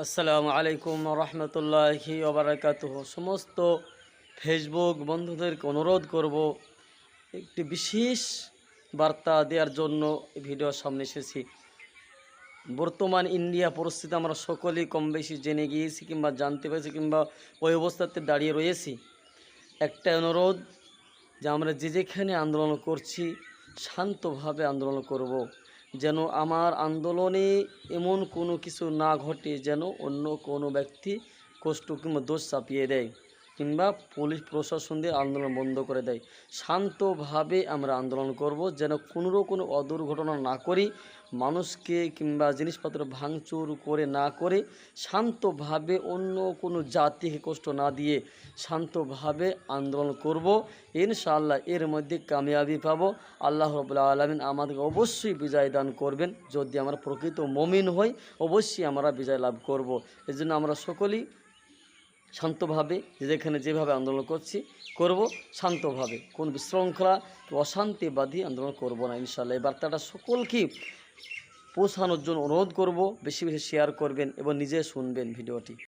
আসসালামু আলাইকুম রহমতুল্লাহি ওবারাকাতুহু। সমস্ত ফেসবুক বন্ধুদেরকে অনুরোধ করব, একটি বিশেষ বার্তা দেওয়ার জন্য ভিডিওর সামনে এসেছি। বর্তমান ইন্ডিয়া পরিস্থিতি আমরা সকলেই কম বেশি জেনে গিয়েছি কিংবা জানতে পেরেছি কিংবা ওই অবস্থাতে দাঁড়িয়ে রয়েছি। একটা অনুরোধ যে আমরা যে যেখানে আন্দোলন করছি শান্তভাবে আন্দোলন করব, যেন আমার আন্দোলনে এমন কোনো কিছু না ঘটে যেন অন্য কোনো ব্যক্তি কষ্ট কিংবা দোষ চাপিয়ে দেয় কিংবা পুলিশ প্রশাসন দিয়ে আন্দোলন বন্ধ করে দেয়। শান্তভাবে আমরা আন্দোলন করব, যেন কোনো অদুর্ঘটনা না করি, মানুষকে কিংবা জিনিসপত্র ভাঙচুর করে না করে শান্তভাবে অন্য কোনো জাতিকে কষ্ট না দিয়ে শান্তভাবে আন্দোলন করব। ইনশাআল্লাহ এর মধ্যে কামিয়াবি পাবো। আল্লাহ রাব্বুল আলামিন আমাদেরকে অবশ্যই বিজয় দান করবেন। যদি আমরা প্রকৃত মুমিন হই অবশ্যই আমরা বিজয় লাভ করব। এজন্য আমরা সকলেই শান্তভাবে যেভাবে আন্দোলন করব শান্তভাবে, কোন বিশৃঙ্খলা অশান্তিবাদী আন্দোলন করব না ইনশাআল্লাহ। এই বার্তাটা সকলকে পৌঁছানোর জন্য অনুরোধ করব, বেশি বেশি শেয়ার করবেন এবং নিজে শুনবেন ভিডিওটি।